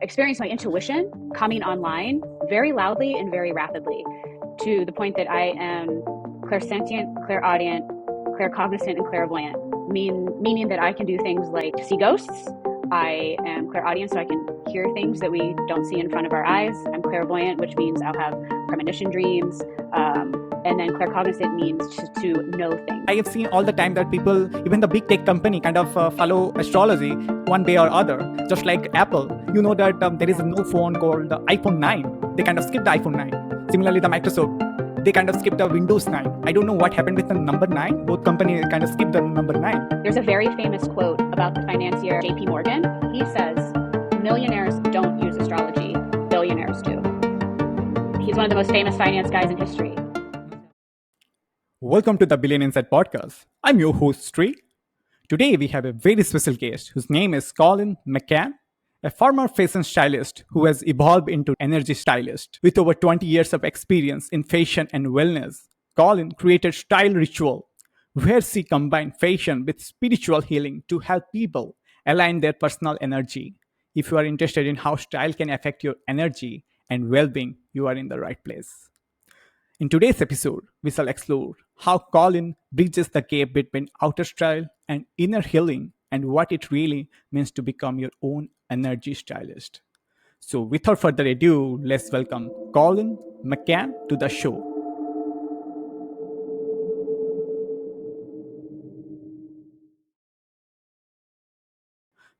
experienced my intuition coming online very loudly and very rapidly, to the point that I am clairsentient, clairaudient, claircognizant, and clairvoyant, meaning that I can do things like see ghosts. I am clairaudient, so I can hear things that we don't see in front of our eyes. I'm clairvoyant, which means I'll have premonition dreams. And then claircognizant means to know things. I have seen all the time that people, even the big tech company, kind of follow astrology one way or other. Just like Apple, you know that there is a new phone called the iPhone 9. They kind of skipped the iPhone 9. Similarly, the Microsoft, they kind of skipped the Windows 9. I don't know what happened with the number 9. Both companies kind of skipped the number 9. There's a very famous quote about the financier JP Morgan. He says, millionaires don't use astrology, billionaires do. He's one of the most famous finance guys in history. Welcome to the Billion Insight Podcast. I'm your host, Shree. Today we have a very special guest whose name is Colleen McCann, a former fashion stylist who has evolved into energy stylist. With over 20 years of experience in fashion and wellness, Colleen created Style Ritual, where she combined fashion with spiritual healing to help people align their personal energy. If you are interested in how style can affect your energy and well-being, you are in the right place. In today's episode, we shall explore how Colleen bridges the gap between outer style and inner healing and what it really means to become your own energy stylist. So without further ado, let's welcome Colleen McCann to the show.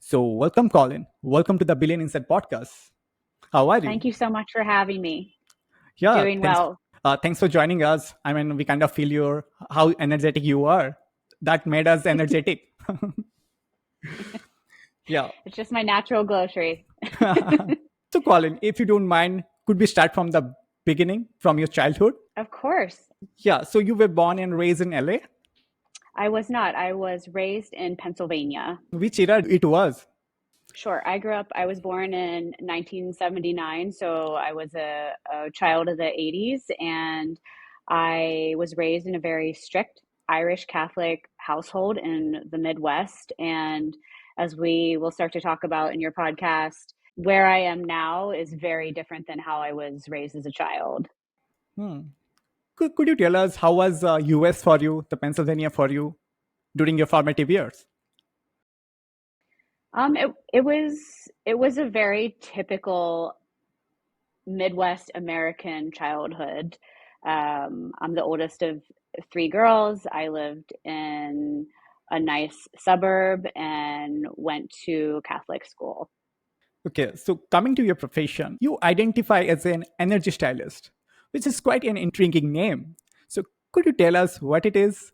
So welcome, Colleen. Welcome to the Billion Insight Podcast. How are you? Thank you so much for having me. Yeah, Doing thanks. well. Thanks for joining us. I mean, we kind of feel how energetic you are. That made us energetic. Yeah. It's just my natural glow, Shree. So, Colleen, if you don't mind, could we start from the beginning, from your childhood? Of course. Yeah. So you were born and raised in LA. I was not. I was raised in Pennsylvania. Which era it was? Sure. I was born in 1979, so I was a child of the 80s, and I was raised in a very strict Irish Catholic household in the Midwest. And as we will start to talk about in your podcast, where I am now is very different than how I was raised as a child. Could you tell us how was US for you, the Pennsylvania for you during your formative years? It was a very typical Midwest American childhood. I'm the oldest of three girls. I lived in a nice suburb and went to Catholic school. Okay, so coming to your profession, you identify as an energy stylist, which is quite an intriguing name. So could you tell us what it is?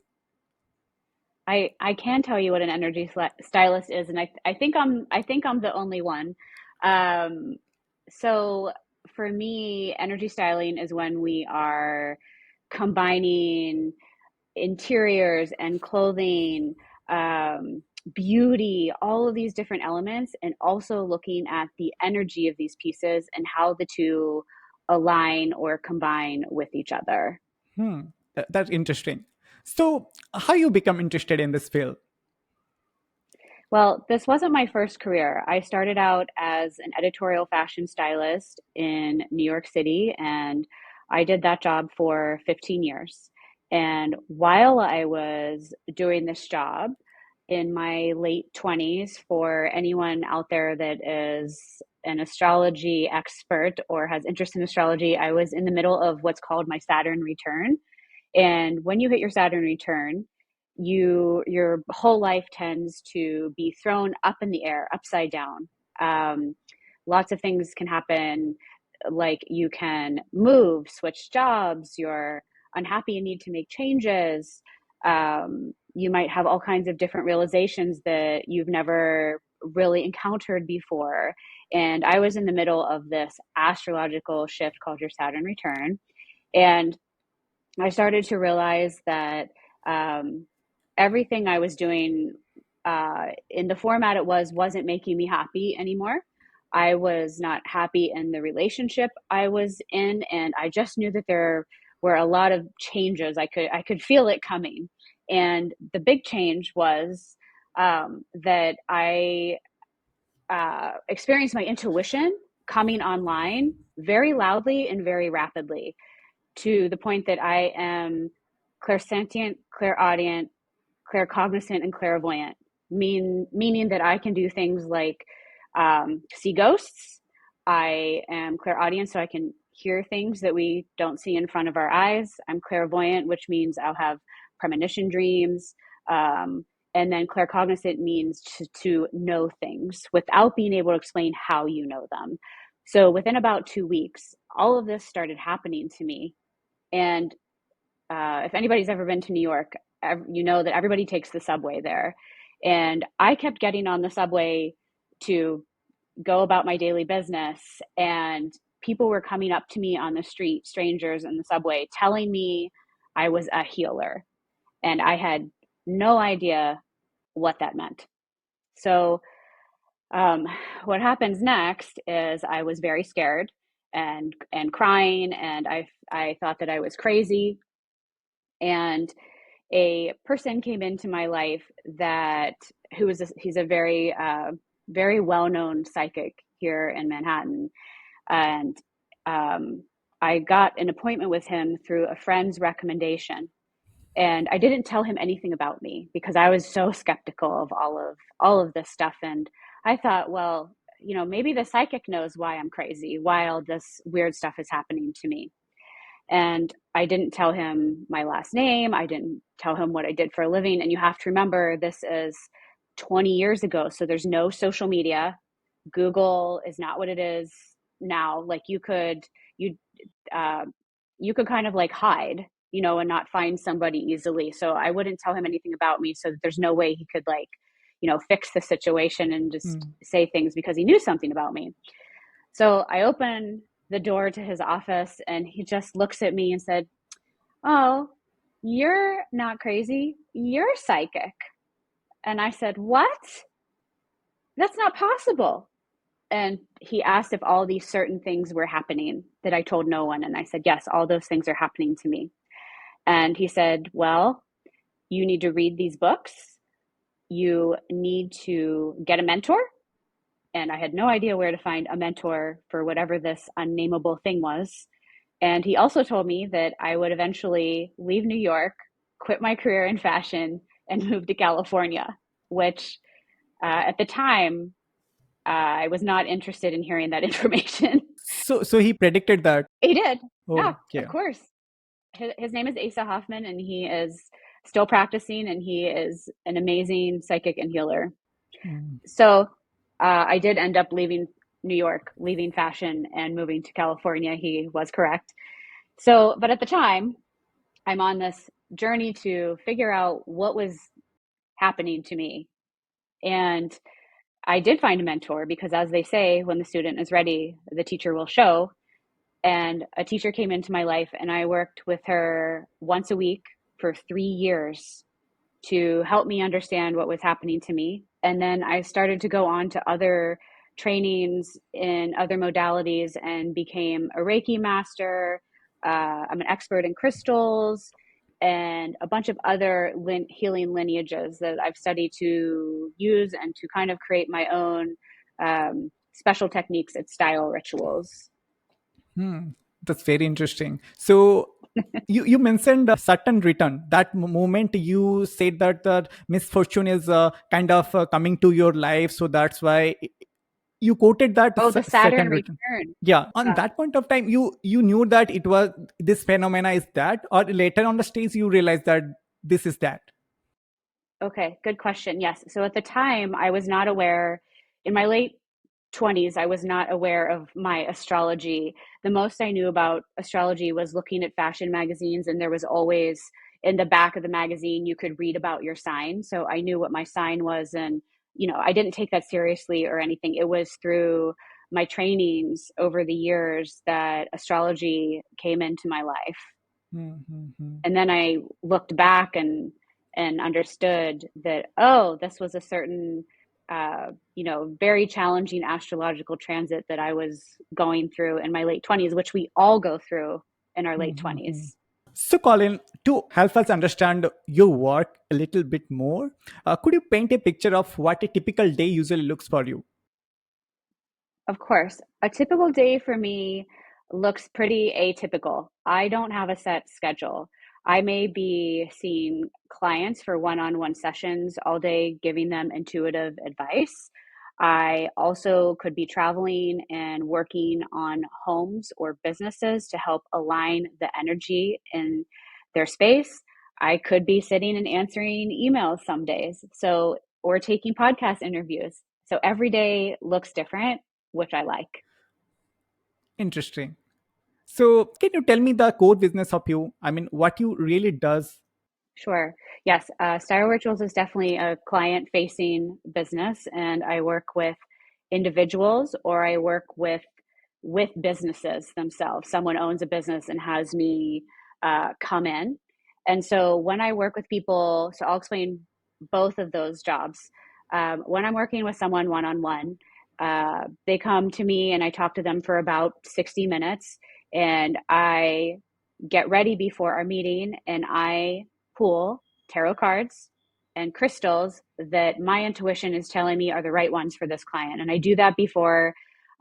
I can tell you what an energy stylist is, and I think I'm the only one. So for me, energy styling is when we are combining interiors and clothing, beauty, all of these different elements, and also looking at the energy of these pieces and how the two align or combine with each other. That's interesting. So how you become interested in this field? Well, this wasn't my first career. I started out as an editorial fashion stylist in New York City, and I did that job for 15 years. And while I was doing this job in my late 20s, for anyone out there that is an astrology expert or has interest in astrology, I was in the middle of what's called my Saturn return. And when you hit your Saturn return, your whole life tends to be thrown up in the air, upside down. Lots of things can happen, like you can move, switch jobs, you're unhappy and need to make changes. You might have all kinds of different realizations that you've never really encountered before. And I was in the middle of this astrological shift called your Saturn return. And I started to realize that everything I was doing in the format it wasn't making me happy anymore. I was not happy in the relationship I was in, and I just knew that there were a lot of changes. I could feel it coming. And the big change was that I experience my intuition coming online very loudly and very rapidly, to the point that I am clairsentient, clairaudient, claircognizant, and clairvoyant, meaning that I can do things like see ghosts. I am clairaudient, so I can hear things that we don't see in front of our eyes. I'm clairvoyant, which means I'll have premonition dreams. And then claircognizant means to know things without being able to explain how you know them. So within about 2 weeks, all of this started happening to me. And if anybody's ever been to New York, you know that everybody takes the subway there. And I kept getting on the subway to go about my daily business, and people were coming up to me on the street, strangers in the subway, telling me I was a healer. And I had no idea what that meant. So what happens next is I was very scared and crying, and I thought that I was crazy. And a person came into my life that he's a very well-known psychic here in Manhattan. And I got an appointment with him through a friend's recommendation. And I didn't tell him anything about me because I was so skeptical of all of this stuff. And I thought, well, maybe the psychic knows why I'm crazy, why all this weird stuff is happening to me. And I didn't tell him my last name. I didn't tell him what I did for a living. And you have to remember, this is 20 years ago. So there's no social media. Google is not what it is now. Like you could kind of like hide, and not find somebody easily. So I wouldn't tell him anything about me, so that there's no way he could fix the situation and just say things because he knew something about me. So I opened the door to his office, and he just looks at me and said, "Oh, you're not crazy. You're psychic." And I said, "What? That's not possible." And he asked if all these certain things were happening that I told no one. And I said, "Yes, all those things are happening to me." And he said, "Well, you need to read these books. You need to get a mentor." And I had no idea where to find a mentor for whatever this unnameable thing was. And he also told me that I would eventually leave New York, quit my career in fashion, and move to California, which at the time, I was not interested in hearing that information. So he predicted that. He did. Oh, Yeah, yeah. of course. His name is Asa Hoffman, and he is still practicing, and he is an amazing psychic and healer. So I did end up leaving New York, leaving fashion, and moving to California. He was correct. So, but at the time, I'm on this journey to figure out what was happening to me. And I did find a mentor because, as they say, when the student is ready, the teacher will show. And a teacher came into my life, and I worked with her once a week for 3 years to help me understand what was happening to me. And then I started to go on to other trainings in other modalities and became a Reiki master. I'm an expert in crystals and a bunch of other healing lineages that I've studied to use and to kind of create my own special techniques and style rituals. That's very interesting. So you mentioned Saturn return. That moment you said that the misfortune is kind of coming to your life, so that's why you quoted that Oh, the Saturn Saturn return. return. Yeah, on that point of time, you knew that it was this phenomena is that, or later on the stage you realized that this is that. Okay, good question. Yes. So at the time, I was not aware, in my late 20s, I was not aware of my astrology. The most I knew about astrology was looking at fashion magazines, and there was always in the back of the magazine, you could read about your sign. So I knew what my sign was, and I didn't take that seriously or anything. It was through my trainings over the years that astrology came into my life. Mm-hmm. And then I looked back and understood that, oh, this was a certain very challenging astrological transit that I was going through in my late 20s, which we all go through in our late 20s. So, Colin, to help us understand your work a little bit more, could you paint a picture of what a typical day usually looks for you? Of course. A typical day for me looks pretty atypical. I don't have a set schedule. I may be seeing clients for one-on-one sessions all day, giving them intuitive advice. I also could be traveling and working on homes or businesses to help align the energy in their space. I could be sitting and answering emails some days. So, or taking podcast interviews. So every day looks different, which I like. Interesting. So, can you tell me the core business of you? I mean, what you really does? Sure. Yes. Style Rituals is definitely a client facing business, and I work with individuals or I work with businesses themselves. Someone owns a business and has me come in. And so when I work with people, so I'll explain both of those jobs. When I'm working with someone one on one, they come to me and I talk to them for about 60 minutes, and I get ready before our meeting and I pull tarot cards and crystals that my intuition is telling me are the right ones for this client. And I do that before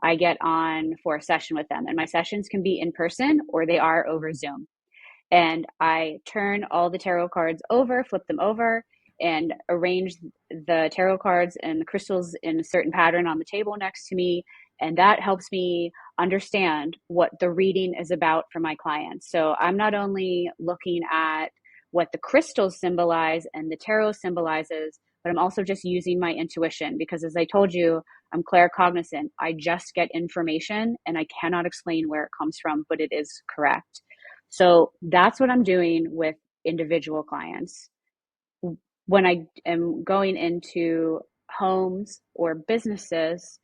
I get on for a session with them. And my sessions can be in person or they are over Zoom. And I turn all the tarot cards over, flip them over, and arrange the tarot cards and the crystals in a certain pattern on the table next to me. And that helps me understand what the reading is about for my clients. So I'm not only looking at what the crystals symbolize and the tarot symbolizes, but I'm also just using my intuition because, as I told you, I'm claircognizant. I just get information and I cannot explain where it comes from, but it is correct. So that's what I'm doing with individual clients. When I am going into homes or businesses,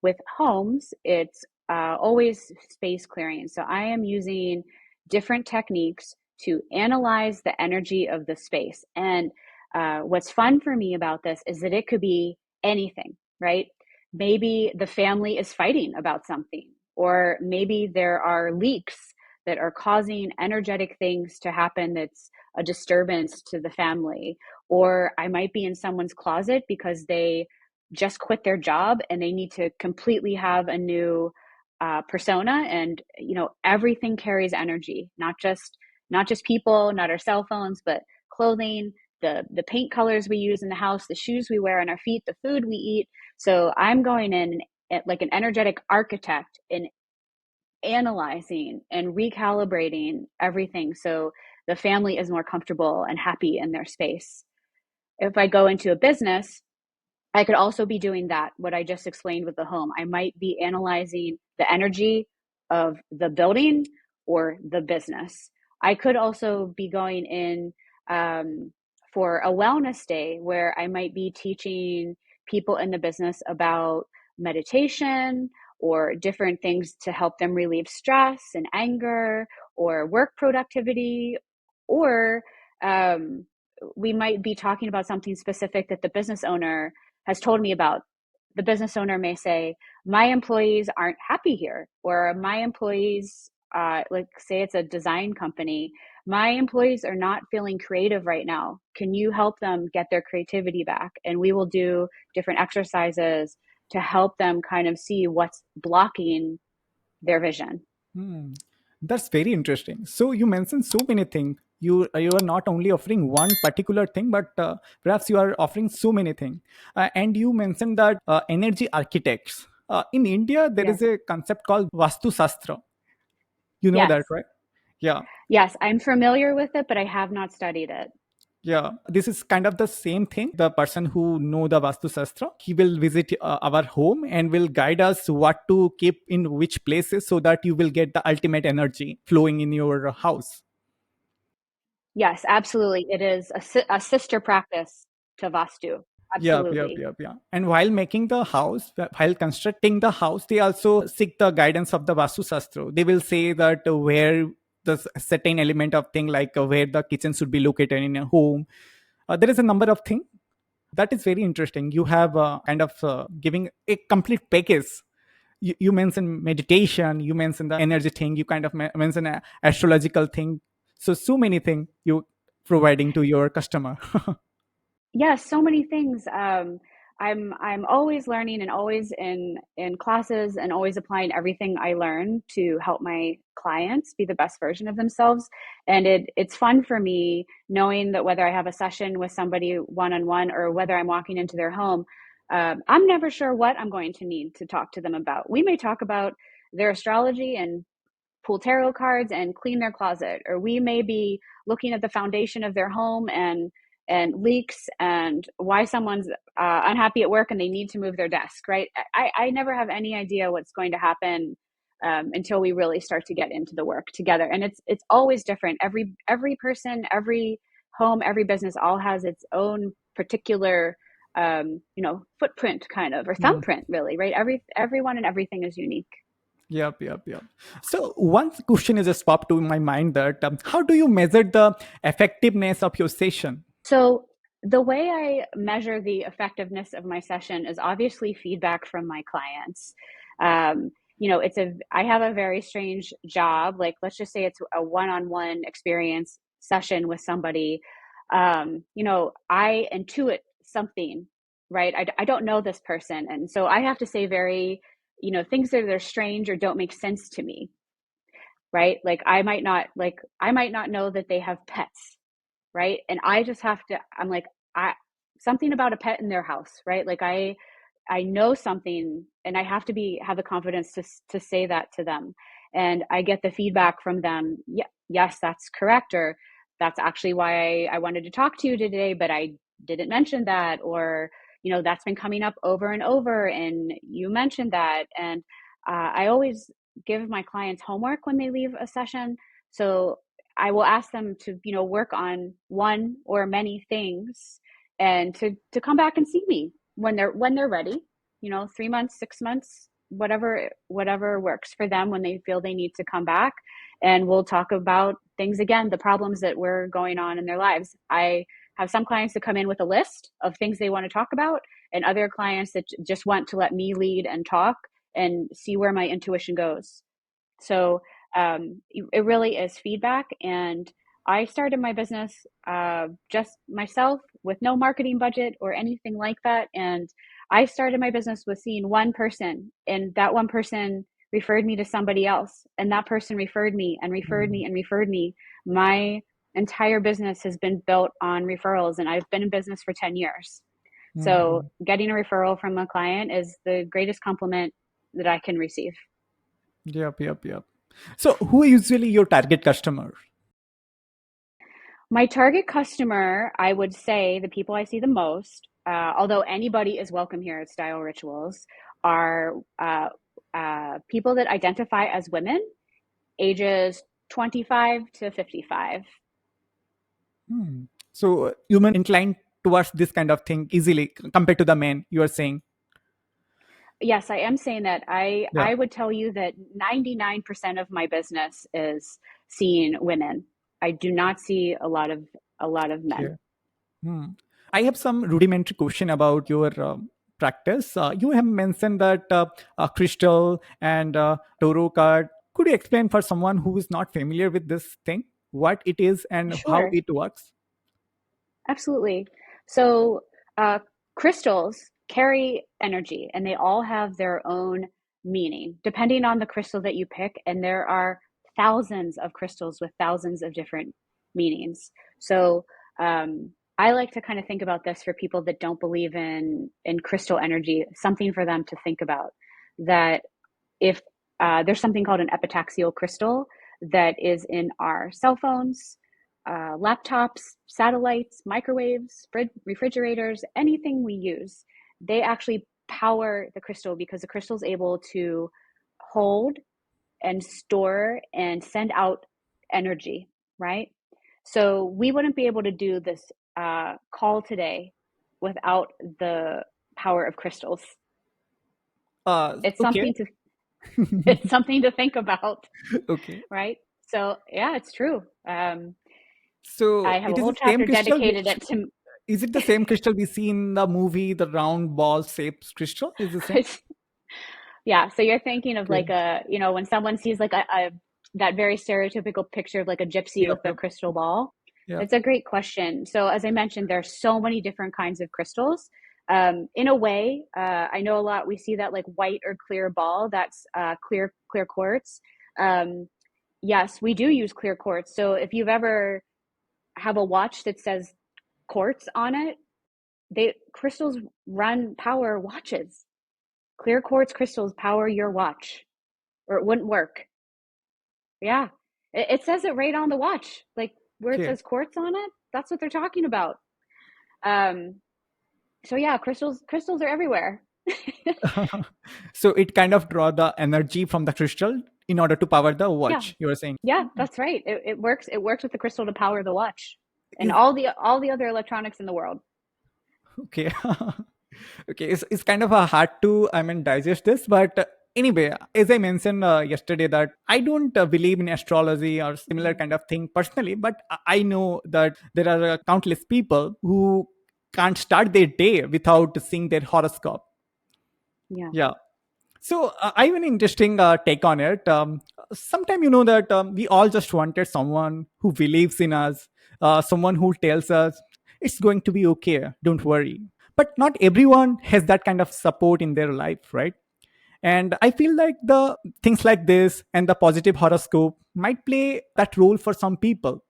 with homes, it's always space clearing. So I am using different techniques to analyze the energy of the space. And what's fun for me about this is that it could be anything, right? Maybe the family is fighting about something, or maybe there are leaks that are causing energetic things to happen that's a disturbance to the family. Or I might be in someone's closet because they just quit their job and they need to completely have a new persona. And everything carries energy, not just people, not our cell phones, but clothing, the paint colors we use in the house, the shoes we wear on our feet, the food we eat. So I'm going in like an energetic architect and analyzing and recalibrating everything so the family is more comfortable and happy in their space. If I go into a business, I could also be doing that, what I just explained with the home. I might be analyzing the energy of the building or the business. I could also be going in for a wellness day where I might be teaching people in the business about meditation or different things to help them relieve stress and anger or work productivity. Or um, we might be talking about something specific that the business owner has told me about. The business owner may say, my employees aren't happy here, or my employees, like say it's a design company, my employees are not feeling creative right now. Can you help them get their creativity back? And we will do different exercises to help them kind of see what's blocking their vision. Hmm, that's very interesting. So you mentioned so many things. You are not only offering one particular thing, but perhaps you are offering so many things. And you mentioned that energy architects. In India, there is Yes. a concept called Vastu Sastra. You know Yes. that, right? Yeah. Yes. I'm familiar with it, but I have not studied it. Yeah, this is kind of the same thing. The person who know the Vastu Shastra, he will visit our home and will guide us what to keep in which places so that you will get the ultimate energy flowing in your house. Yes, absolutely. It is a sister practice to Vastu. Yeah, yeah, Absolutely. yeah, yeah. And while making the house, while constructing the house, they also seek the guidance of the Vastu Shastra. They will say that where the certain element of thing like where the kitchen should be located in a home. There is a number of things that is very interesting. You have kind of giving a complete package. You mentioned meditation, you mentioned the energy thing, you kind of mentioned a astrological thing. So many things you providing to your customer. Yes, so many things. I'm always learning and always in classes and always applying everything I learn to help my clients be the best version of themselves. And it's fun for me knowing that whether I have a session with somebody one on one or whether I'm walking into their home, I'm never sure what I'm going to need to talk to them about. We may talk about their astrology and pull tarot cards and clean their closet, or we may be looking at the foundation of their home and leaks and why someone's unhappy at work and they need to move their desk, right? I never have any idea what's going to happen until we really start to get into the work together. And it's always different. Every person, every home, every business all has its own particular footprint kind of, or Hmm. thumbprint really, right? Everyone and everything is unique. Yep. So one question is just popped to my mind that how do you measure the effectiveness of your session? So the way I measure the effectiveness of my session is obviously feedback from my clients. I have a very strange job. Like, let's just say it's a one-on-one experience session with somebody. I intuit something, right? I don't know this person. And so I have to say very, things that are strange or don't make sense to me, right? Like I might not know that they have pets, right? And I just have to, I'm like, I something about a pet in their house, right? Like I know something and I have to have the confidence to say that to them. And I get the feedback from them. Yeah, yes, that's correct. Or that's actually why I wanted to talk to you today, but I didn't mention that. Or, that's been coming up over and over. And you mentioned that. And I always give my clients homework when they leave a session. So I will ask them to, work on one or many things and to come back and see me when they're ready, 3 months, 6 months, whatever works for them when they feel they need to come back. And we'll talk about things again, the problems that were going on in their lives. I have some clients that come in with a list of things they want to talk about, and other clients that just want to let me lead and talk and see where my intuition goes. So it really is feedback. And I started my business just myself with no marketing budget or anything like that. And I started my business with seeing one person, and that one person referred me to somebody else. And that person referred me and referred me and referred me. My entire business has been built on referrals, and I've been in business for 10 years. So Mhm. getting a referral from a client is the greatest compliment that I can receive. Yep. So who is usually your target customer? My target customer, I would say the people I see the most, although anybody is welcome here at Style Rituals, are people that identify as women, ages 25 to 55. Hmm. So human inclined towards this kind of thing easily compared to the men, you are saying. Yes, I am saying that. Yeah. I would tell you that 99% of my business is seeing women. I do not see a lot of men. Okay. Hmm. I have some rudimentary question about your practice. You have mentioned that crystal and tarot card. Could you explain for someone who is not familiar with this thing what it is and how Sure. it works? Absolutely. So, crystals carry energy and they all have their own meaning depending on the crystal that you pick. And there are thousands of crystals with thousands of different meanings. So, I like to kind of think about this for people that don't believe in crystal energy, something for them to think about. That if there's something called an epitaxial crystal that is in our cell phones, laptops, satellites, microwaves, refrigerators, anything we use, they actually power the crystal because the crystal is able to hold and store and send out energy, right? So we wouldn't be able to do this call today without the power of crystals. It's Okay. something to it's something to think about, Okay. right? So yeah, it's true. So I have a it is whole the same chapter crystal dedicated which to is it the same crystal we see in the movie, the round ball shaped crystal? Is the same? yeah. So you're thinking of like Okay. when someone sees like a that very stereotypical picture of like a gypsy Yep. with a Yep. crystal ball. Yep. It's a great question. So as I mentioned, there's so many different kinds of crystals. In a way, I know a lot. We see that like white or clear ball. That's clear quartz. Um, yes, we do use clear quartz. So if you've ever have a watch that says quartz on it, they crystals run power watches. Clear quartz crystals power your watch, or it wouldn't work. Yeah, it says it right on the watch, like where it Okay. says quartz on it. That's what they're talking about. Um, so yeah, crystals are everywhere. So it kind of draw the energy from the crystal in order to power the Yeah, watch, you are saying. yeah, that's right. It works. It works with the crystal to power the watch and Is all the other electronics in the world. okay. Okay, it's kind of a hard to, I mean, digest this, but anyway, as I mentioned yesterday, that I don't believe in astrology or similar Mhm. kind of thing personally, but I know that there are countless people who can't start their day without seeing their horoscope. Yeah, Yeah. So I have an interesting take on it. Sometime you know that we all just wanted someone who believes in us, someone who tells us it's going to be okay, don't worry. But not everyone has that kind of support in their life, right? And I feel like the things like this and the positive horoscope might play that role for some people.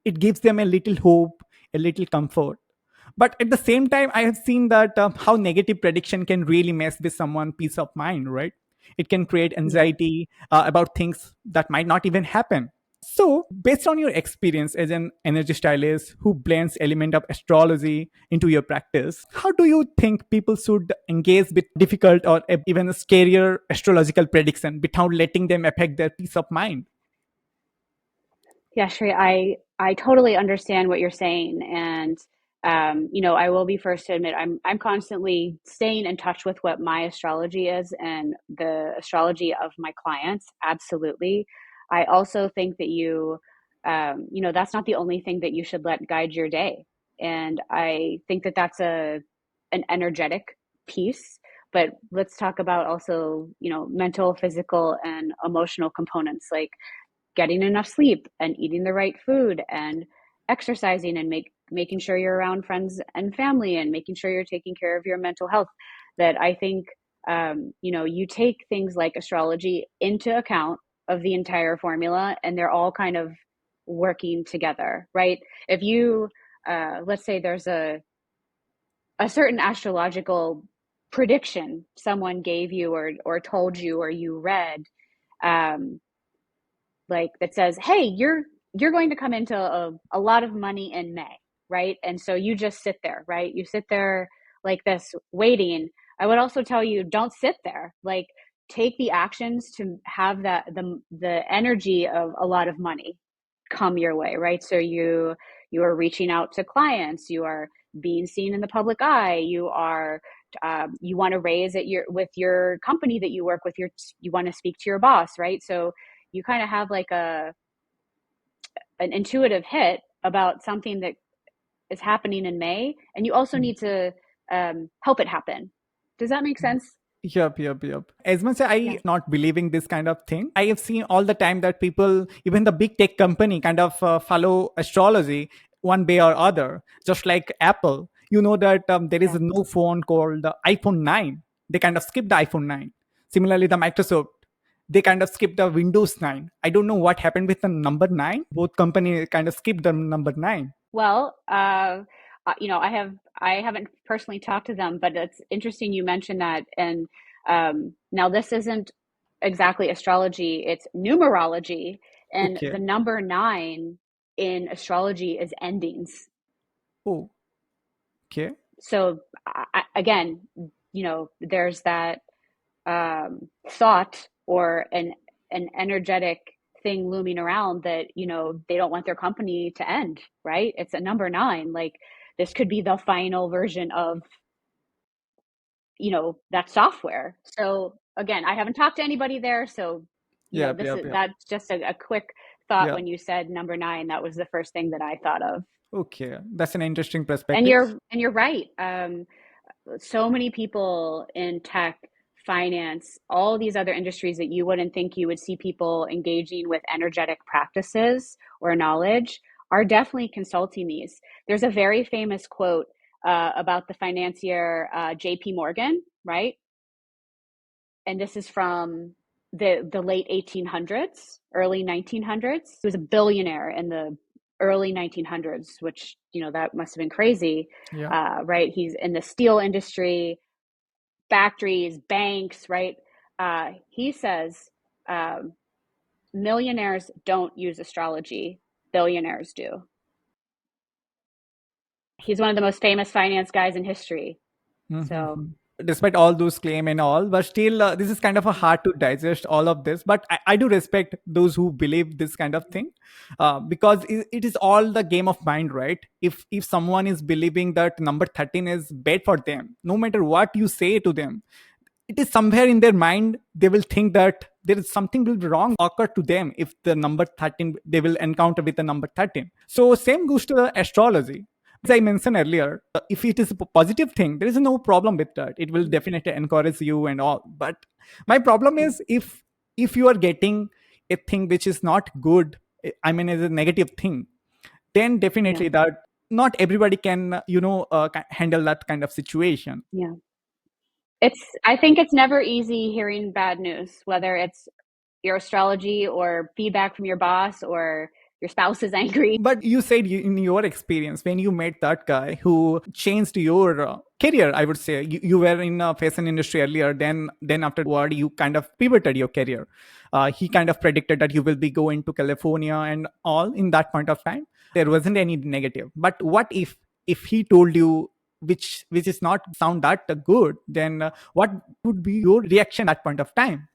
It gives them a little hope, a little comfort. But at the same time, I have seen that how negative prediction can really mess with someone peace of mind, right? It can create yeah. anxiety about things that might not even happen. So based on your experience as an energy stylist who blends element of astrology into your practice, how do you think people should engage with difficult or even a scarier astrological prediction without letting them affect their peace of mind? Yeah, Shree, I totally understand what you're saying, and I will be first to admit I'm constantly staying in touch with what my astrology is and the astrology of my clients. Absolutely. I also think that that's not the only thing that you should let guide your day, and I think that that's an energetic piece. But let's talk about also, mental, physical, and emotional components like getting enough sleep and eating the right food and exercising and making sure you're around friends and family and making sure you're taking care of your mental health. That I think you take things like astrology into account of the entire formula, and they're all kind of working together, right? If you let's say there's a certain astrological prediction someone gave you or told you or you read, um, like that says, "Hey, you're going to come into a lot of money in May," right? And so you just sit there, right? You sit there like this waiting. I would also tell you, don't sit there. Like, take the actions to have the energy of a lot of money come your way, right? So you are reaching out to clients, you are being seen in the public eye, you want to raise at your with your company that you work with, you want to speak to your boss, right? So you kind of have like an intuitive hit about something that is happening in May, and you also need to help it happen. Does that make sense? Yep. As much as Yeah, I not believing this kind of thing, I have seen all the time that people, even the big tech company, kind of follow astrology one way or other. Just like Apple, you know that there is yeah. no phone called the iPhone 9. They kind of skip the iPhone 9. Similarly, the Microsoft, they kind of skip the Windows 9. I don't know what happened with the number 9. Both companies kind of skipped the number 9. Well, I haven't personally talked to them, but it's interesting you mentioned that. And now this isn't exactly astrology; it's numerology, and Okay. the number nine in astrology is endings. Oh, okay. So again, there's that thought or an energetic thing looming around that they don't want their company to end, right? It's a number nine. Like, this could be the final version of that software. So again, I haven't talked to anybody there, so Yep, this yep, is yep. that's just a quick thought. Yeah. When you said number nine, that was the first thing that I thought of. Okay. That's an interesting And perspective. you're right. So many people in tech, finance, all these other industries that you wouldn't think you would see people engaging with energetic practices or knowledge are definitely consulting these. There's a very famous quote. about the financier J.P. Morgan, right? And this is from the late 1800s, early 1900s. He was a billionaire in the early 1900s, which, that must have been crazy, Yeah. right? He's in the steel industry, factories, banks, right? He says millionaires don't use astrology, billionaires do. He's one of the most famous finance guys in history. So, Mhm. Despite all those claim and all, but still, this is kind of a hard to digest all of this. But I do respect those who believe this kind of thing, because it is all the game of mind, right? If someone is believing that number 13 is bad for them, no matter what you say to them, it is somewhere in their mind they will think that there is something will be wrong occur to them if the number 13 they will encounter with the number 13. So same goes to the astrology. As I mentioned earlier, if it is a positive thing, there is no problem with that. It will definitely encourage you and all. But my problem is if you are getting a thing which is not good, I mean, as a negative thing, then yeah, definitely that not everybody can, handle that kind of situation. yeah. I think it's never easy hearing bad news, whether it's your astrology or feedback from your boss or your spouse is angry. But you said in your experience when you met that guy who changed your career, I would say you were in fashion industry earlier. Then afterward, you kind of pivoted your career. He kind of predicted that you will be going to California and all in that point of time. There wasn't any negative. But what if he told you which is not sound that good? Then what would be your reaction at point of time?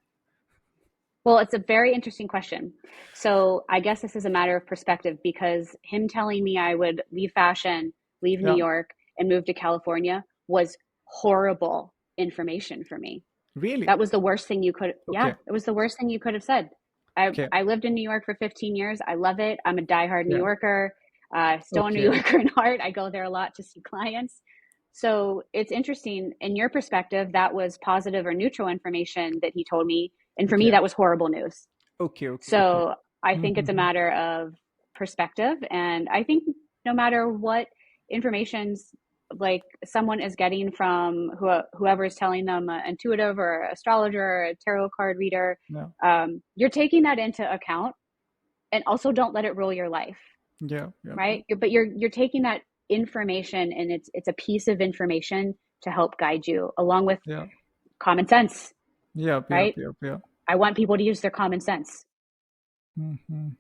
Well, it's a very interesting question. So I guess this is a matter of perspective because him telling me I would leave fashion, leave New Yeah, York, and move to California was horrible information for me. really. That was the worst thing you could, yeah, Okay. it was the worst thing you could have said. I, Okay. I lived in New York for 15 years. I love it. I'm a diehard New Yeah. Yorker, still a New Okay. Yorker in heart. I go there a lot to see clients. So it's interesting in your perspective, that was positive or neutral information that he told me. And for me, Okay. that was horrible news. Okay. Okay. Okay. So I think it's a Mhm. matter of perspective. And I think no matter what information's like someone is getting from whoever is telling them an intuitive or astrologer or a tarot card reader, Yeah. you're taking that into account and also don't let it rule your life, Yeah. Yeah. right? But you're taking that information and it's a piece of information to help guide you along with Yeah. common sense, Yeah. Yeah. right? Yeah. Yeah. I want people to use their common sense.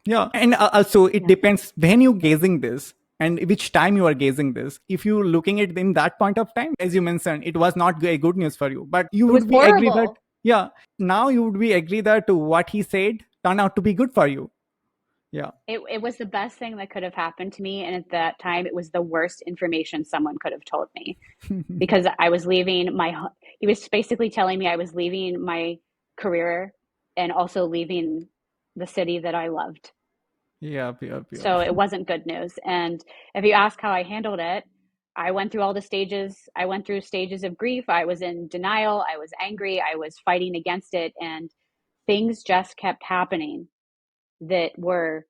Yeah. And also, it Yeah. depends when you gazing this and which time you are gazing this. If you looking at in that point of time, as you mentioned, it was not a good news for you, but you It was would be agree that horrible. yeah, now you would be agree that what he said turned out to be good for you. Yeah. It was the best thing that could have happened to me. And at that time, it was the worst information someone could have told me because I was leaving he was basically telling me I was leaving my career and also leaving the city that I loved. Yeah. Yeah. Yeah. So it wasn't good news. And if you ask how I handled it, I went through all the stages. I went through stages of grief. I was in denial. I was angry. I was fighting against it. And things just kept happening that were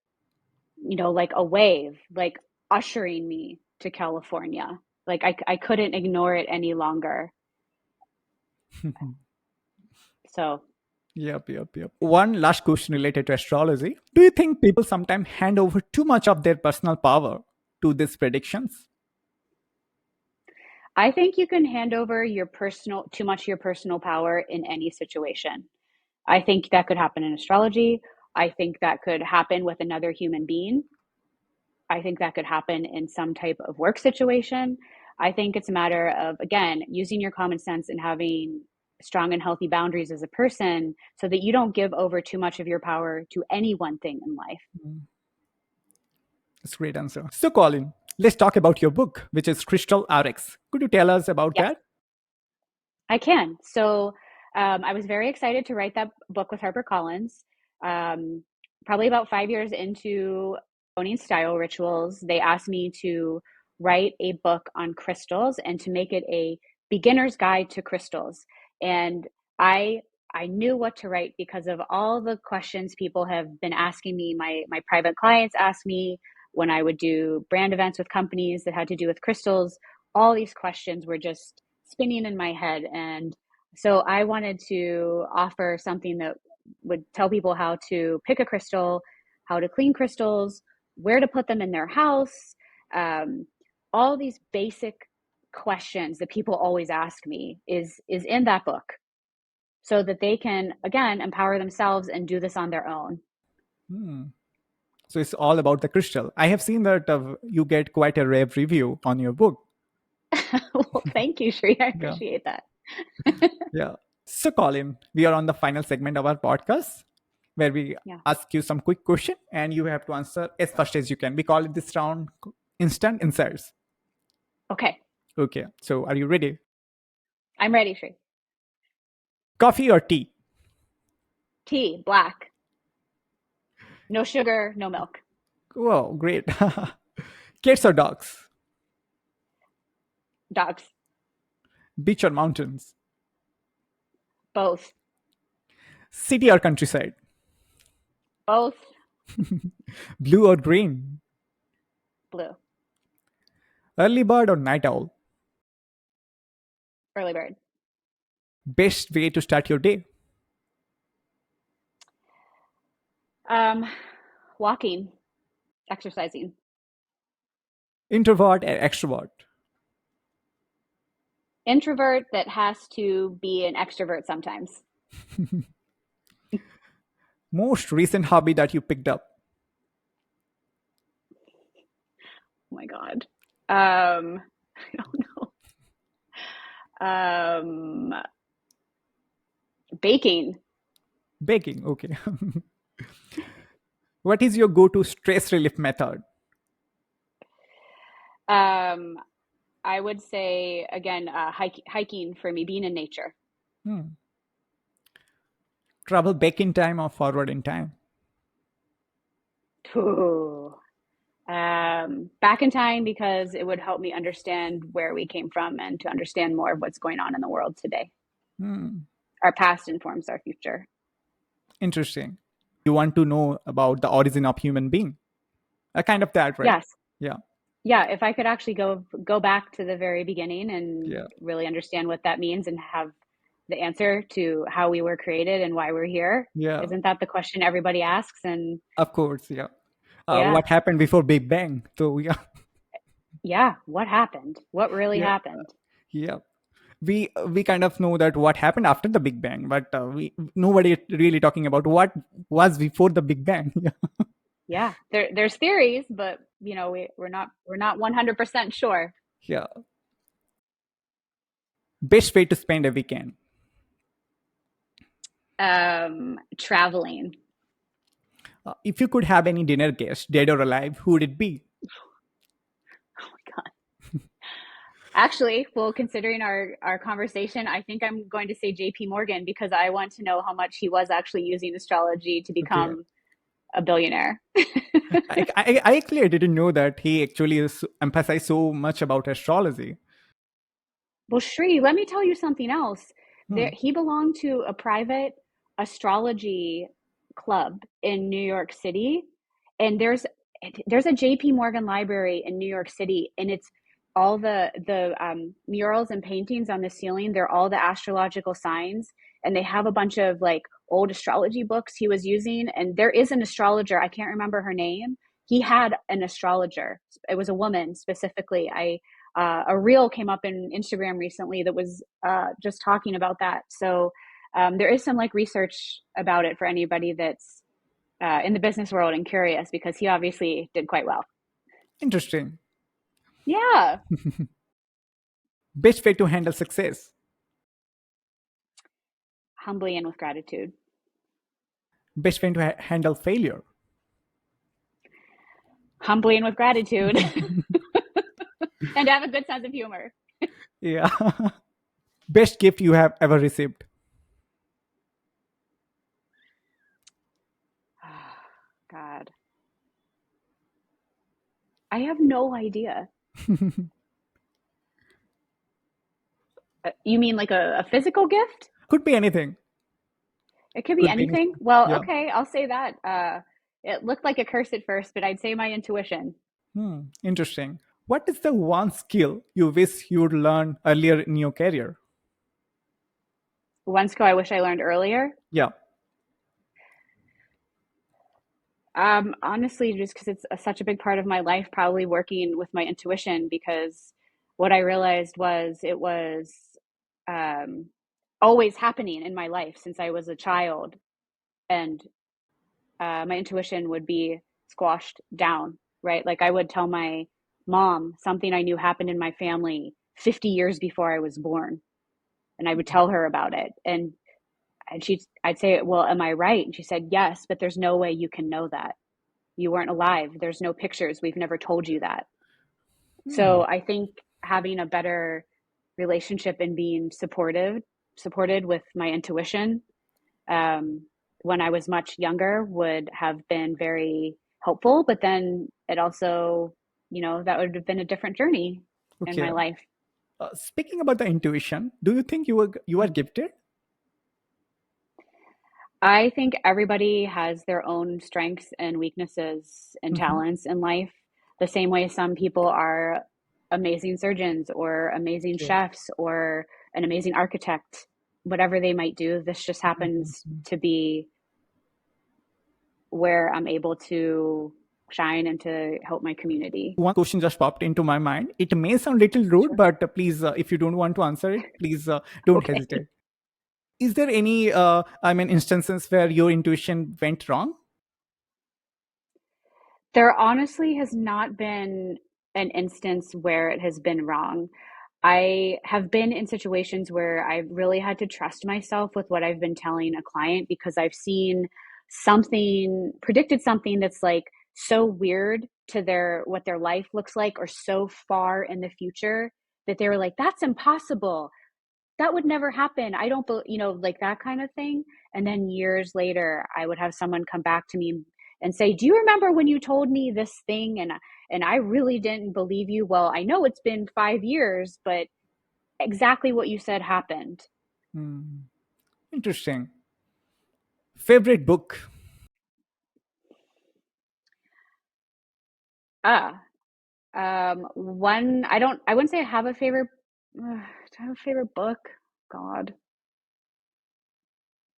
like a wave, like ushering me to California. Like I couldn't ignore it any longer. So Yep, yep, yep. One last question related to astrology. Do you think people sometimes hand over too much of their personal power to these predictions? I think you can hand over too much of your personal power in any situation. I think that could happen in astrology. I think that could happen with another human being. I think that could happen in some type of work situation. I think it's a matter of, again, using your common sense and having strong and healthy boundaries as a person so that you don't give over too much of your power to any one thing in life. That's a great answer. So, Colin, let's talk about your book, which is Crystal RX. Could you tell us about Yes, that? I can. So I was very excited to write that book with HarperCollins. Um, Probably about 5 years into owning style rituals, they asked me to write a book on crystals and to make it a beginner's guide to crystals. And I I knew what to write because of all the questions people have been asking me. My private clients asked me when I would do brand events with companies that had to do with crystals. all these questions were just spinning in my head. And so I wanted to offer something that would tell people how to pick a crystal, how to clean crystals, where to put them in their house, um, all these basic questions that people always ask me is in that book, so that they can again empower themselves and do this on their own. So it's all about the crystal. I have seen that you get quite a rave review on your book. Well, thank you, Shree. I Yeah. appreciate that. Yeah. So, Colin, we are on the final segment of our podcast where we Yeah. ask you some quick question and you have to answer as fast as you can. We call it this round instant insights. Okay. Okay. So, are you ready? I'm ready, Shree. Coffee or tea? Tea, black. No sugar, no milk. Whoa, great. Cats or dogs? Dogs. Beach or mountains? Both. City or countryside? Both. Blue or green? Blue. Early bird or night owl? Early bird. Best way to start your day? Um, Walking, exercising. Introvert or extrovert? Introvert that has to be an extrovert sometimes. Most recent hobby that you picked up? Oh my God. I don't know. Baking. Baking, okay. What is your go to stress relief method? Um, I would say again, hiking for me, being in nature. Travel back in time or forward in time? Ooh. Back in time, because it would help me understand where we came from and to understand more of what's going on in the world today. Our past informs our future. Interesting. You want to know about the origin of human being? Kind of that, right? Yes. Yeah. Yeah, if I could actually go back to the very beginning and Yeah. really understand what that means and have the answer to how we were created and why we're here, Yeah. isn't that the question everybody asks? And Of course. Yeah. yeah, What happened before Big Bang? So yeah. yeah, what happened? What really Yeah. happened? Yeah. We kind of know that what happened after the Big Bang, but we nobody really talking about what was before the Big Bang. Yeah. Yeah, there's theories, but we're not 100% sure. Yeah. Best way to spend a weekend? Traveling. If you could have any dinner guest, dead or alive, who would it be? Oh my God. Actually, well, considering our conversation, I think I'm going to say JP Morgan, because I want to know how much he was actually using astrology to Okay. become a billionaire. I actually didn't know that he actually is emphasized so much about astrology. Well, Shree, let me tell you something else. Hmm. He belonged to a private astrology club in New York City, and there's a JP Morgan library in New York City, and it's all the murals and paintings on the ceiling. They're all the astrological signs, and they have a bunch of like old astrology books he was using. And there is an astrologer, I can't remember her name. He had an astrologer. It was a woman specifically. A reel came up in Instagram recently that was just talking about that. So there is some like research about it for anybody that's in the business world and curious, because he obviously did quite well. Interesting. Yeah. Best way to handle success? Humbly and with gratitude. Best way to handle failure? Humbly and with gratitude. And have a good sense of humor. Yeah. Best gift you have ever received? God. I have no idea. You mean like a physical gift? Could be anything. It could be Could be anything. anything. Well, Yeah. okay, I'll say that. It looked like a curse at first, but I'd say my intuition. Interesting. What is the one skill you wish you would learn earlier in your career? One skill I wish I learned earlier. Yeah. Honestly, just because it's such a big part of my life, probably working with my intuition, because what I realized was it was um, always happening in my life since I was a child, and my intuition would be squashed down, right? Like I would tell my mom something I knew happened in my family 50 years before I was born, and I would tell her about it, and I'd say, "Well, am I right?" And she said, "Yes, but there's no way you can know that. You weren't alive. There's no pictures. We've never told you that." Hmm. So I think having a better relationship and being supported with my intuition, um, when I was much younger would have been very helpful. But then it also, that would have been a different journey in Okay. my life. Speaking about the intuition, do you think you are gifted? I think everybody has their own strengths and weaknesses and Hmm. talents in life, the same way some people are amazing surgeons or amazing Okay. chefs or an amazing architect, whatever they might do. This just happens Mhm. to be where I'm able to shine and to help my community. One question just popped into my mind. It may sound a little rude, Sure. but please, if you don't want to answer it, please don't Okay. hesitate. Is there any, instances where your intuition went wrong? There honestly has not been an instance where it has been wrong. I have been in situations where I've really had to trust myself with what I've been telling a client because I've seen predicted something that's like so weird to what their life looks like or so far in the future that they were like, "That's impossible. That would never happen. I don't believe," like that kind of thing. And then years later, I would have someone come back to me and say, "Do you remember when you told me this thing?" And I really didn't believe you. Well, I know it's been 5 years, but exactly what you said happened. Hmm. Interesting. Favorite book? Ah, one, I wouldn't say I have a favorite. Do I have a favorite book? God,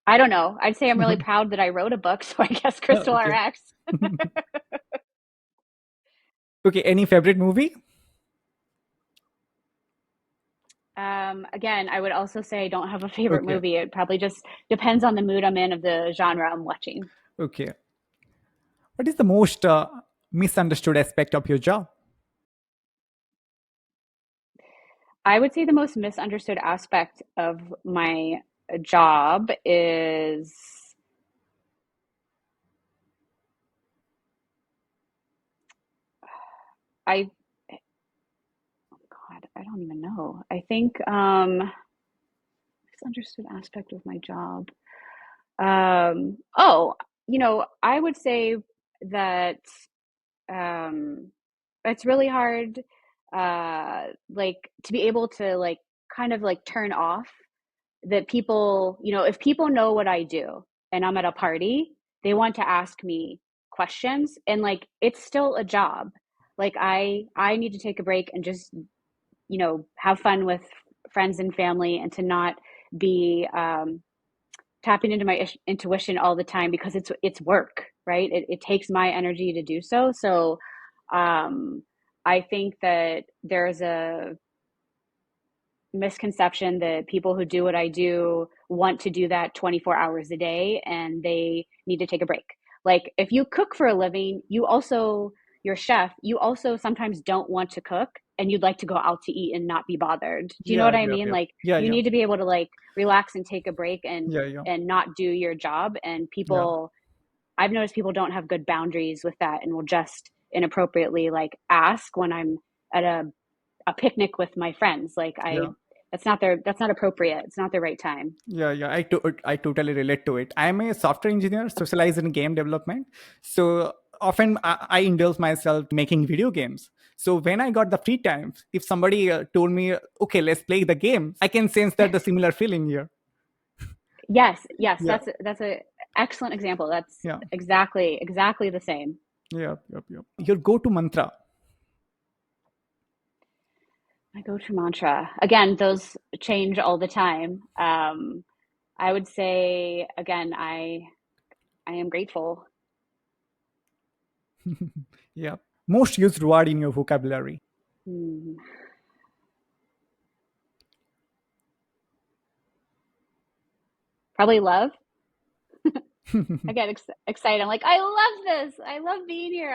I don't know. I'd say I'm really proud that I wrote a book, so I guess Crystal Okay. RX. Okay. Any favorite movie? Again, I would also say I don't have a favorite Okay. movie. It probably just depends on the mood I'm in of the genre I'm watching. Okay. What is the most misunderstood aspect of your job? I would say the most misunderstood aspect of my job is I God, I don't even know. I think misunderstood aspect of my job. Oh, I would say that um it's really hard like to be able to like kind of like turn off that people, if people know what I do and I'm at a party, they want to ask me questions, and like it's still a job. Like I need to take a break and just, have fun with friends and family, and to not be tapping into my intuition all the time because it's work, right? It takes my energy to do so. So um I think that there's a misconception that people who do what I do want to do that 24 hours a day and they need to take a break. Like if you cook for a living, you're a chef, you also sometimes don't want to cook and you'd like to go out to eat and not be bothered. Do you know Yeah. what I Yeah. mean? Yeah. Like Yeah. you Yeah. need to be able to like relax and take a break and Yeah. Yeah. not do your job. And Yeah. I've noticed people don't have good boundaries with that and will just inappropriately like ask when I'm at a picnic with my friends. Like Yeah. that's not appropriate. It's not the right time. Yeah, yeah, I totally relate to it. I'm a software engineer specialized in game development. So often I indulge myself making video games. So when I got the free time, if somebody told me, okay, let's play the game, I can sense that the similar feeling here. Yes, yes, Yeah, that's a excellent example. That's yeah, exactly the same. yeah, yep, yep. Your go to mantra. My go-to mantra. Again, those change all the time. I would say again, I am grateful. Yeah. Most used word in your vocabulary. Hmm. Probably love. I get excited. I'm like, I love this. I love being here.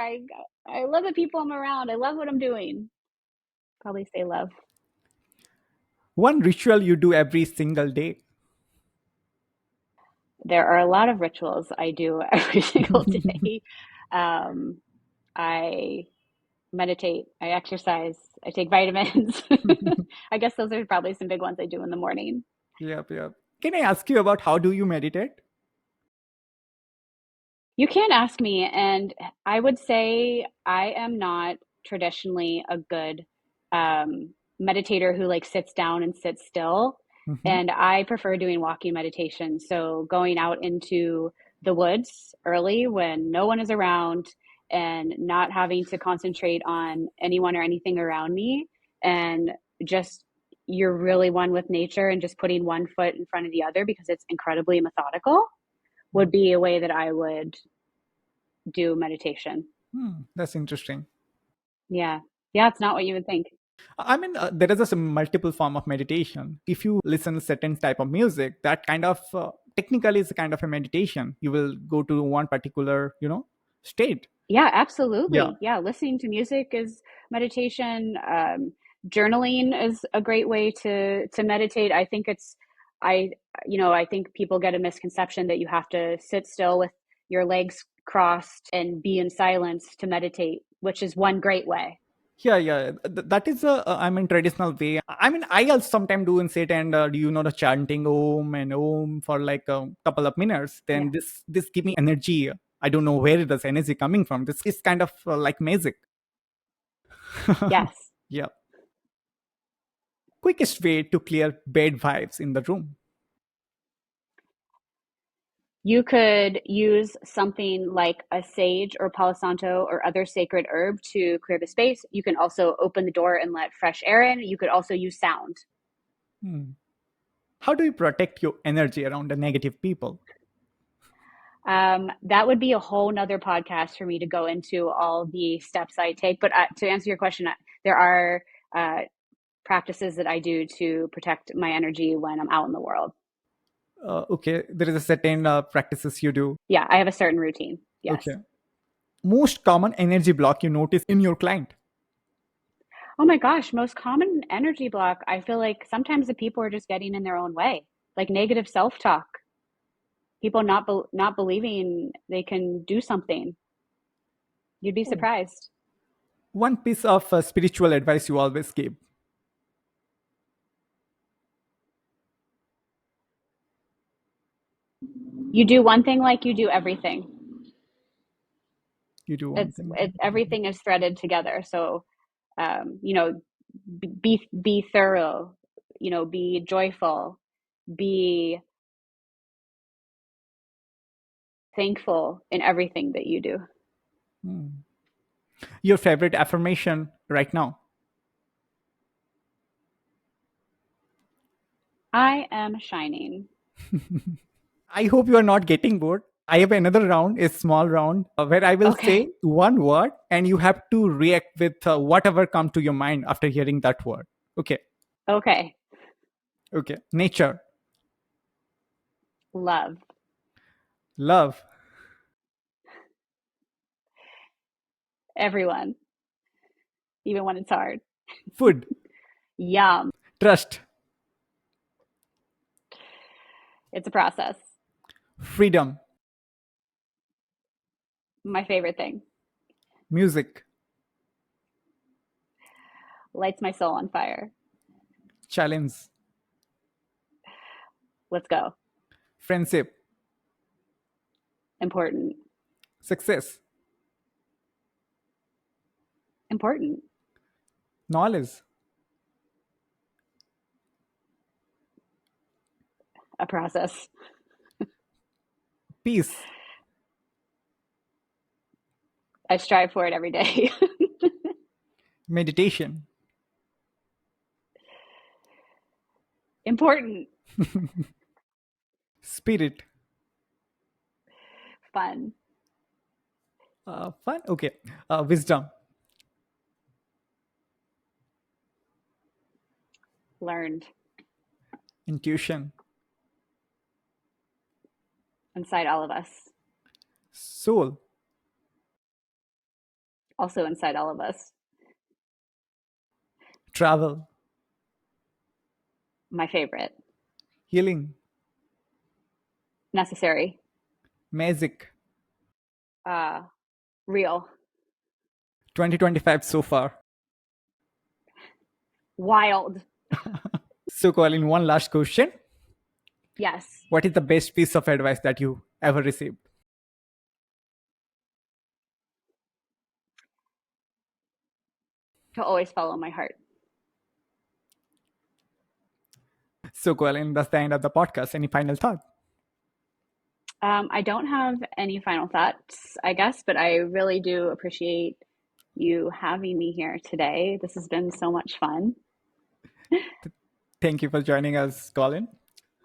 I love the people I'm around. I love what I'm doing. Probably say love. One ritual you do every single day. There are a lot of rituals I do every single day. Um, I meditate, I exercise, I take vitamins. I guess those are probably some big ones I do in the morning. Yep, yep. Can I ask you about how do you meditate? You can ask me, and I would say I am not traditionally a good meditator who like sits down and sits still. Mhm. And I prefer doing walking meditation. So going out into the woods early when no one is around and not having to concentrate on anyone or anything around me, and just you're really one with nature and just putting one foot in front of the other because it's incredibly methodical would be a way that I would do meditation. That's interesting. Yeah. Yeah, it's not what you would think. I mean, there is a multiple form of meditation. If you listen to certain type of music, that kind of technically is a kind of a meditation. You will go to one particular, state. Yeah, Yeah, absolutely. Yeah, listening to music is meditation. Journaling is a great way to meditate. I think I I think people get a misconception that you have to sit still with your legs crossed and be in silence to meditate, which is one great way. yeah, yeah. That is a, I mean, traditional way. I mean, I also sometimes do and sit and do the chanting om and om for like a couple of minutes. Yeah. Then this give me energy. I don't know where this energy coming from. This is kind of like magic. Yes. Yeah. Quickest way to clear bad vibes in the room. You could use something like a sage or palo santo or other sacred herb to clear the space. You can also open the door and let fresh air in. You could also use sound. How do you protect your energy around the negative people? That would be a whole nother podcast for me to go into all the steps I take. But to answer your question, there are uh, practices that I do to protect my energy when I'm out in the world. Okay, there is a certain practices you do. Yeah, I have a certain routine. Okay. Yes. Most common energy block you notice in your client. Oh my gosh, most common energy block. I feel like sometimes the people are just getting in their own way, like negative self-talk, people not believing they can do something. You'd be Oh. surprised. One piece of spiritual advice you always give. You do one thing like you do everything. You do one It's thing. everything is threaded together. So you know, be thorough, be joyful, be thankful in everything that you do. Your favorite affirmation right now. I am shining. I hope you are not getting bored. I have another round, a small round, where I will Okay. say one word and you have to react with whatever come to your mind after hearing that word. Okay. Okay. Okay. Nature, Love. love, Everyone, even when it's hard. food, Yum. trust, It's a process. freedom, My favorite thing. music, Lights my soul on fire. challenge, Let's go. friendship, Important. success, Important. knowledge, A process. peace, I strive for it every day. meditation, Important. Spirit. Fun. Fun. Okay. Wisdom. Learned. Intuition. Inside all of us. Soul. Also inside all of us. Travel. My favorite. Healing. Necessary. Magic. Uh, Real. 2025 so far. Wild. So, Colin, one last question. Yes. What is the best piece of advice that you ever received? To always follow my heart. So, Colin, that's the end of the podcast. Any final thought? I don't have any final thoughts, I guess, but I really do appreciate you having me here today. This has been so much fun. Thank you for joining us, Colin.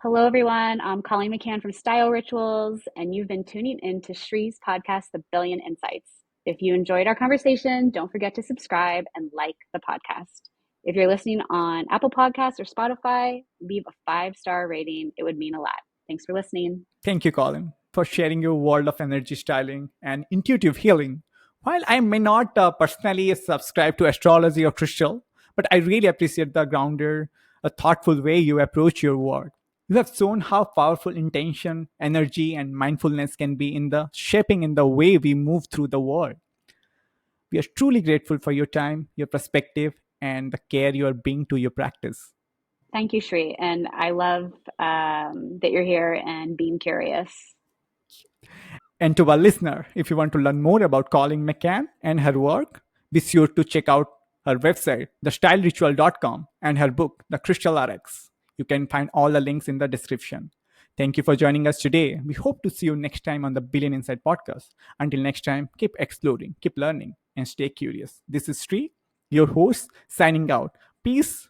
Hello, everyone. I'm Colleen McCann from Style Rituals, and you've been tuning in to Shree's podcast, The Billion Insights. If you enjoyed our conversation, don't forget to subscribe and like the podcast. If you're listening on Apple Podcasts or Spotify, leave a 5-star rating. It would mean a lot. Thanks for listening. Thank you, Colin, for sharing your world of energy styling and intuitive healing. While I may not personally subscribe to astrology or crystal, but I really appreciate the grounded, thoughtful way you approach your work. You have shown how powerful intention, energy, and mindfulness can be in the shaping in the way we move through the world. We are truly grateful for your time, your perspective, and the care you are bringing to your practice. Thank you, Shree. And I love that you're here and being curious. And to our listener, if you want to learn more about Colleen McCann and her work, be sure to check out her website, thestylritual.com, and her book, The Crystal RX. You can find all the links in the description. Thank you for joining us today. We hope to see you next time on the Billion Insight podcast. Until next time, keep exploring, keep learning, and stay curious. This is Sree, your host, signing out. Peace